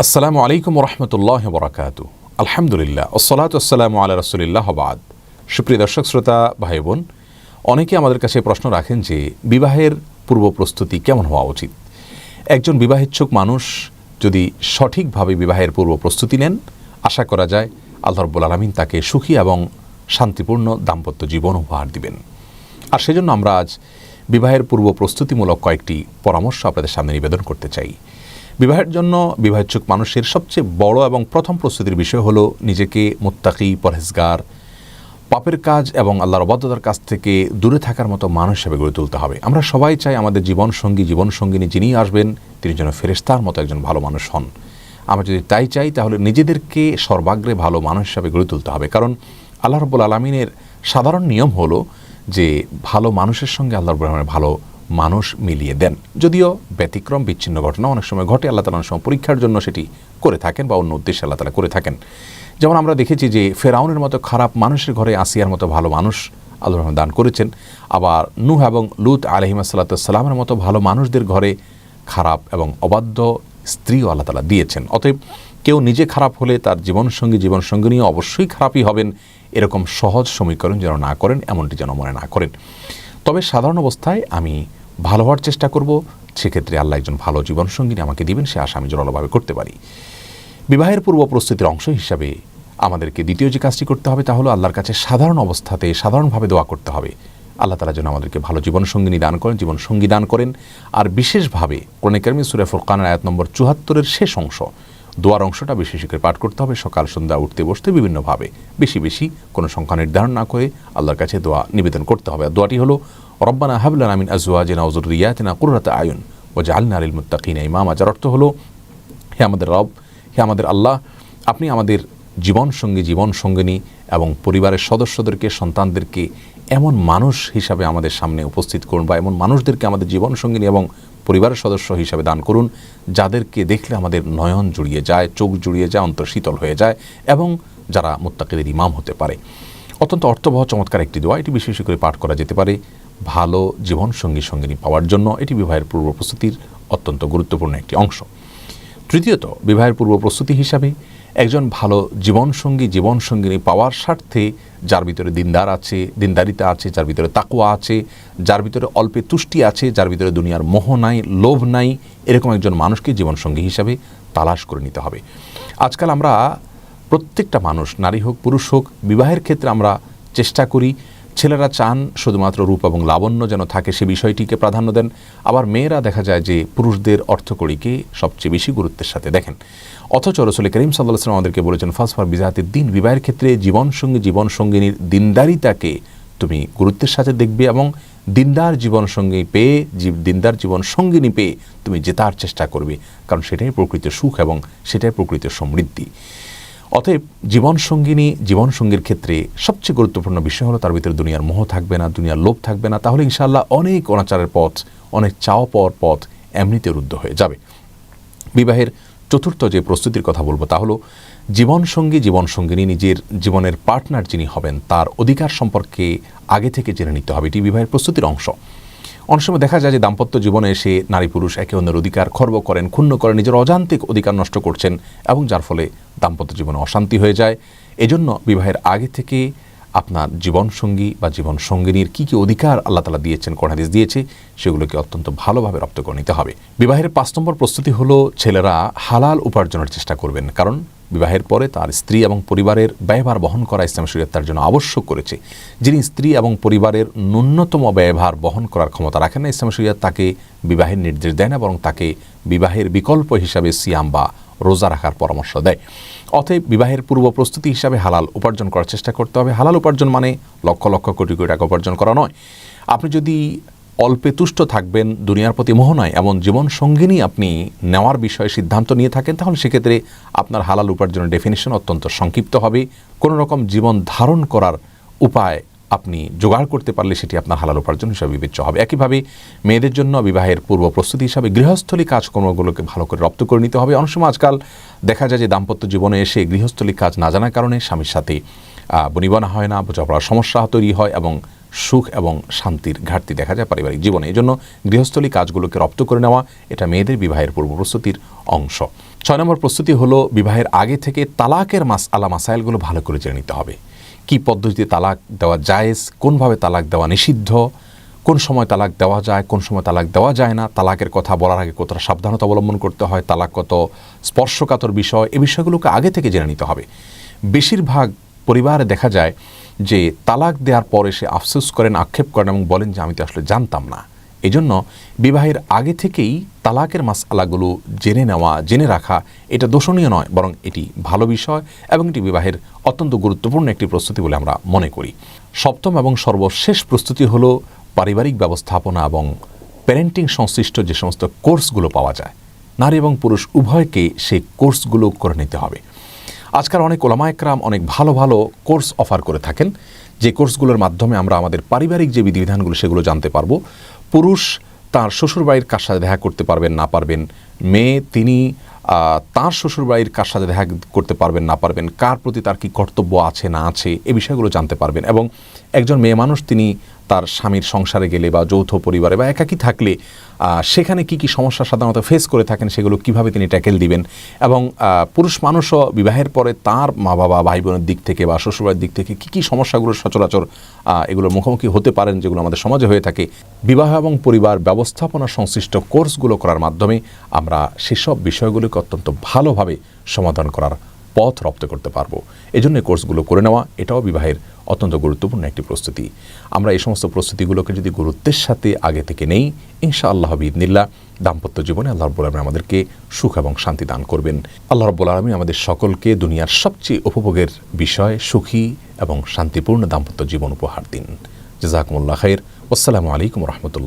আসসালামু আলাইকুম রহমতুল্লাহ বরাকাতু। আলহামদুলিল্লাহ, আসসালাতু আসসালামু আলা রাসূলিল্লাহ বাদ। সুপ্রিয় দর্শক শ্রোতা ভাই বোন, অনেকে আমাদের কাছে প্রশ্ন রাখেন যে বিবাহের পূর্ব প্রস্তুতি কেমন হওয়া উচিত। একজন বিবাহেচ্ছুক মানুষ যদি সঠিকভাবে বিবাহের পূর্ব প্রস্তুতি নেন, আশা করা যায় আল্লাহ রাব্বুল আলামিন তাকে সুখী এবং শান্তিপূর্ণ দাম্পত্য জীবন উপহার দিবেন। আর সেজন্য আমরা আজ বিবাহের পূর্ব প্রস্তুতিমূলক কয়েকটি পরামর্শ আপনাদের সামনে নিবেদন করতে চাই। বিবাহের জন্য বিবাহেচ্ছুক মানুষের সবচেয়ে বড় এবং প্রথম প্রস্তুতির বিষয় হলো নিজেকে মুত্তাকি, পরহেজগার, পাপের কাজ এবং আল্লাহর অবাধ্যতার কাছ থেকে দূরে থাকার মতো মানুষ হিসেবে গড়ে তুলতে হবে। আমরা সবাই চাই আমাদের জীবনসঙ্গিনী যিনি আসবেন তিনি যেন ফেরেশতার মতো একজন ভালো মানুষ হন। আমরা যদি তাই চাই তাহলে নিজেদেরকে সর্বাগ্রে ভালো মানুষ হিসাবে গড়ে তুলতে হবে। কারণ আল্লাহ রাব্বুল আলামিনের সাধারণ নিয়ম হলো যে ভালো মানুষের সঙ্গে আল্লাহ রাব্বুল আলামিন ভালো মানুষ মিলিয়ে দেন। যদিও ব্যতিক্রম বিচ্ছিন্ন ঘটনা অনেক সময় ঘটে, আল্লাহ তাআলা অনেক সময় পরীক্ষার জন্য সেটি করে থাকেন বা অন্য উদ্দেশ্যে আল্লাহ তাআলা করে থাকেন। যেমন আমরা দেখেছি যে ফেরাউনের মতো খারাপ মানুষের ঘরে আসিয়ার মতো ভালো মানুষ আল্লাহ রাব্বুল দান করেছেন। আবার নূহ এবং লূত আলাইহিসসালামের মতো ভালো মানুষদের ঘরে খারাপ এবং অবাধ্য স্ত্রীও আল্লাহ তাআলা দিয়েছেন। অতএব কেউ নিজে খারাপ হলে তার জীবনসঙ্গিনীও অবশ্যই খারাপই হবেন, এরকম সহজ সমীকরণ যেন না করেন, এমনটি যেন মনে না করেন। তবে সাধারণ অবস্থায় আমি ভালো হওয়ার চেষ্টা করব, সেক্ষেত্রে আল্লাহ একজন ভালো জীবনসঙ্গিনী আমাকে দিবেন, সে আশা আমি জোরালোভাবে করতে পারি। বিবাহের পূর্ব প্রস্তুতির অংশ হিসাবে আমাদেরকে দ্বিতীয় যে কাজটি করতে হবে তা হলো আল্লাহর কাছে সাধারণ অবস্থাতে সাধারণভাবে দোয়া করতে হবে। আল্লাহ তাআলা যেন আমাদেরকে ভালো জীবনসঙ্গিনী দান করেন, জীবনসঙ্গী দান করেন। আর বিশেষভাবে কোরআনে কারিমে সূরা ফুরকানের আয়াত নম্বর ৭৪ শেষ অংশ দোয়ার অংশটা বেশি বেশি করে পাঠ করতে হবে। সকাল সন্ধ্যা উঠতে বসতে বিভিন্নভাবে বেশি বেশি কোনো সংখ্যা নির্ধারণ না করে আল্লাহর কাছে দোয়া নিবেদন করতে হবে। আর দোয়াটি হলো রব্বানা হাব লানা মিন আজওয়াজিনা ওয়া যুররিয়াতিনা কুররাতা আয়ুন ওয়াজআলনা লিল মুত্তাকিনা ইমামা। যার অর্থ হলো, হে আমাদের রব, হে আমাদের আল্লাহ, আপনি আমাদের জীবনসঙ্গিনী এবং পরিবারের সদস্যদেরকে, সন্তানদেরকে এমন মানুষ হিসাবে আমাদের সামনে উপস্থিত করুন, বা এমন মানুষদেরকে আমাদের জীবনসঙ্গিনী এবং পরিবারের সদস্য হিসাবে দান করুন যাদেরকে দেখলে আমাদের নয়ন জুড়িয়ে যায়, চোখ জুড়িয়ে যায়, অন্তর শীতল হয়ে যায় এবং যারা মুত্তাকিদের ইমাম হতে পারে। অত্যন্ত অর্থবহ চমৎকার একটি দোয়া, এটি বেশি বেশি করে পাঠ করা যেতে পারে ভালো জীবনসঙ্গিনী পাওয়ার জন্য। এটি বিবাহের পূর্ব প্রস্তুতির অত্যন্ত গুরুত্বপূর্ণ একটি অংশ। তৃতীয়ত, বিবাহের পূর্ব প্রস্তুতি হিসাবে একজন ভালো জীবনসঙ্গিনী পাওয়ার স্বার্থে যার ভিতরে দিনদারিতা আছে, যার ভিতরে তাকওয়া আছে, যার ভিতরে অল্পে তুষ্টি আছে, যার ভিতরে দুনিয়ার মোহ নাই, লোভ নাই, এরকম একজন মানুষকে জীবনসঙ্গী হিসাবে তালাশ করে নিতে হবে। আজকাল আমরা প্রত্যেকটা মানুষ, নারী হোক পুরুষ হোক, বিবাহের ক্ষেত্রে আমরা চেষ্টা করি, ছেলেরা চান শুধুমাত্র রূপ এবং লাবণ্য যেন থাকে, সে বিষয়টিকে প্রাধান্য দেন। আবার মেয়েরা দেখা যায় যে পুরুষদের অর্থকড়িকে সবচেয়ে বেশি গুরুত্বের সাথে দেখেন। অথচ রাসূল করিম সাল্লাল্লাহু আলাইহি ওয়াসাল্লাম আমাদেরকে বলেছেন ফাসফার বিজাতিদ দ্বীন, বিবাহের ক্ষেত্রে জীবনসঙ্গিনীর দিনদারিতাকে তুমি গুরুত্বের সাথে দেখবে এবং দিনদার জীবনসঙ্গিনী পেয়ে তুমি জেতার চেষ্টা করবে, কারণ সেটাই প্রকৃত সুখ এবং সেটাই প্রকৃত সমৃদ্ধি। অতএব জীবনসঙ্গীর ক্ষেত্রে সবচেয়ে গুরুত্বপূর্ণ বিষয় হলো তার ভিতরে দুনিয়ার মোহ থাকবে না, দুনিয়ার লোভ থাকবে না। তাহলে ইনশাআল্লাহ অনেক অনাচারের পথ, অনেক চাওয়া পাওয়ার পথ এমনিতে রুদ্ধ হয়ে যাবে। বিবাহের চতুর্থ যে প্রস্তুতির কথা বলবো তা হলো জীবনসঙ্গিনী নিজের জীবনের পার্টনার যিনি হবেন তার অধিকার সম্পর্কে আগে থেকে জেনে নিতে হবে। এটি বিবাহের প্রস্তুতির অংশ। অনেক সময় দেখা যায় যে দাম্পত্য জীবনে এসে নারী পুরুষ একে অন্যের অধিকার খর্ব করেন, ক্ষুণ্ণ করেন, নিজের অজান্তিক অধিকার নষ্ট করছেন এবং যার ফলে দাম্পত্য জীবনে অশান্তি হয়ে যায়। এজন্য বিবাহের আগে থেকে আপনার জীবনসঙ্গী বা জীবনসঙ্গিনীর কী কী অধিকার আল্লাহ তাআলা দিয়েছেন, কোরআন হাদিস দিয়েছে, সেগুলোকে অত্যন্ত ভালোভাবে রপ্ত করে নিতে হবে। বিবাহের ৫ নম্বর প্রস্তুতি হলো ছেলেরা হালাল উপার্জনের চেষ্টা করবেন, কারণ বিবাহের পরে তার স্ত্রী এবং পরিবারের ব্যয়ভার বহন করা ইসলাম শরীয়ত তার জন্য আবশ্যক করেছে। যিনি স্ত্রী এবং পরিবারের ন্যূনতম ব্যয়ভার বহন করার ক্ষমতা রাখেন না, ইসলাম শরীয়ত তাকে বিবাহের নির্দেশ দেয় না, বরং তাকে বিবাহের বিকল্প হিসাবে সিয়াম বা রোজা রাখার পরামর্শ দেয়। অতএব বিবাহের পূর্ব প্রস্তুতি হিসাবে হালাল উপার্জন করার চেষ্টা করতে হবে। হালাল উপার্জন মানে লক্ষ লক্ষ কোটি কোটি টাকা উপার্জন করা নয়। আপনি যদি অল্পে তুষ্ট থাকবেন, দুনিয়ার প্রতি মোহ নয়, এমন জীবনসঙ্গিনী আপনি নেওয়ার বিষয়ে সিদ্ধান্ত নিয়ে থাকেন, তাহলে সেক্ষেত্রে আপনার হালাল উপার্জনের ডেফিনিশন অত্যন্ত সংক্ষিপ্ত হবে। কোনো রকম জীবন ধারণ করার উপায় আপনি জোগাড় করতে পারলে সেটি আপনার হালাল উপার্জন হিসাবে বিবেচ্য হবে। একইভাবে মেয়েদের জন্য বিবাহের পূর্ব প্রস্তুতি হিসাবে গৃহস্থলী কাজকর্মগুলোকে ভালো করে রপ্ত করে নিতে হবে। অনেক সময় আজকাল দেখা যায় যে দাম্পত্য জীবনে এসে গৃহস্থলী কাজ না জানার কারণে স্বামীর সাথে বনিবনা হয় না, বোঝাপড়ার সমস্যা তৈরি হয় এবং সুখ এবং শান্তির ঘাটতি দেখা যায় পারিবারিক জীবনে। এই জন্য গৃহস্থলী কাজগুলোকে রপ্ত করে নেওয়া এটা মেয়েদের বিবাহের পূর্ব প্রস্তুতির অংশ। 6 নম্বর প্রস্তুতি হলো বিবাহের আগে থেকে তালাকের মাসাইলগুলো ভালো করে জেনে নিতে হবে। কি পদ্ধতিতে তালাক দেওয়া জায়েজ, কোনভাবে তালাক দেওয়া নিষিদ্ধ, কোন সময় তালাক দেওয়া যায়, কোন সময় তালাক দেওয়া যায় না, তালাকের কথা বলার আগে কতটা সাবধানতা অবলম্বন করতে হয়, তালাক কত স্পর্শকাতর বিষয়, এই বিষয়গুলোকে আগে থেকে জেনে নিতে হবে। বেশিরভাগ পরিবারে দেখা যায় যে তালাক দেওয়ার পরে সে আফসোস করেন, আক্ষেপ করেন এবং বলেন যে আমি তো আসলে জানতাম না। এই জন্য বিবাহের আগে থেকেই তালাকের মাসআলাগুলো জেনে রাখা এটা দোষণীয় নয়, বরং এটি ভালো বিষয় এবং এটি বিবাহের অত্যন্ত গুরুত্বপূর্ণ একটি প্রস্তুতি বলে আমরা মনে করি। 7ম এবং সর্বশেষ প্রস্তুতি হলো পারিবারিক ব্যবস্থাপনা এবং প্যারেন্টিং সংশ্লিষ্ট যে সমস্ত কোর্সগুলো পাওয়া যায়, নারী এবং পুরুষ উভয়কে সেই কোর্সগুলো করে নিতে হবে। আজকাল অনেক ওলামা একরাম অনেক ভালো ভালো কোর্স অফার করে থাকেন, যে কোর্সগুলোর মাধ্যমে আমরা আমাদের পারিবারিক যে বিধিবিধানগুলো সেগুলো জানতে পারবো। পুরুষ তার শ্বশুরবাড়ির কার সাথে দেখা করতে পারবেন না পারবেন, মেয়ে তিনি তার শ্বশুরবাড়ির কার সাথে দেখা করতে পারবেন না পারবেন, কার প্রতি তার কি কর্তব্য আছে না আছে, এই বিষয়গুলো জানতে পারবেন। এবং একজন মেয়ে মানুষ তিনি তার স্বামীর সংসারে গেলে বা যৌথ পরিবারে বা একাকী থাকলে সেখানে কি কি সমস্যা সাধারণত ফেস করে থাকেন, সেগুলো কিভাবে তিনি ট্যাকেল দিবেন। এবং পুরুষ মানুষও বিবাহের পরে তার মা বাবা ভাই বোনের দিক থেকে বা শ্বশুরবাড়ির দিক থেকে কি কি সমস্যাগুলো সচরাচর এগুলোর মুখোমুখি হতে পারেন, যেগুলো আমাদের সমাজে হয়ে থাকে, বিবাহ এবং পরিবার ব্যবস্থাপনা সংশ্লিষ্ট কোর্সগুলো করার মাধ্যমে আমরা সেসব বিষয়গুলোকে অত্যন্ত ভালোভাবে সমাধান করার পথ রপ্ত করতে পারবো। এই জন্য কোর্সগুলো করে নেওয়া এটাও বিবাহের অত্যন্ত গুরুত্বপূর্ণ একটি প্রস্তুতি। আমরা এই সমস্ত প্রস্তুতিগুলোকে যদি গুরুত্বের সাথে আগে থেকে নেই, ইনশাআল্লাহ বিইذনিল্লাহ দাম্পত্য জীবনে আল্লাহ রাব্বুল আলামিন আমাদেরকে সুখ এবং শান্তি দান করবেন। আল্লাহ রাব্বুল আলামিন আমাদের সকলকে দুনিয়ার সবচেয়ে উপভোগের বিষয় সুখী এবং শান্তিপূর্ণ দাম্পত্য জীবন উপহার দিন। জাযাকুমুল্লাহ খাইর। আসসালামু আলাইকুম ওয়া রাহমাতুল্লাহ।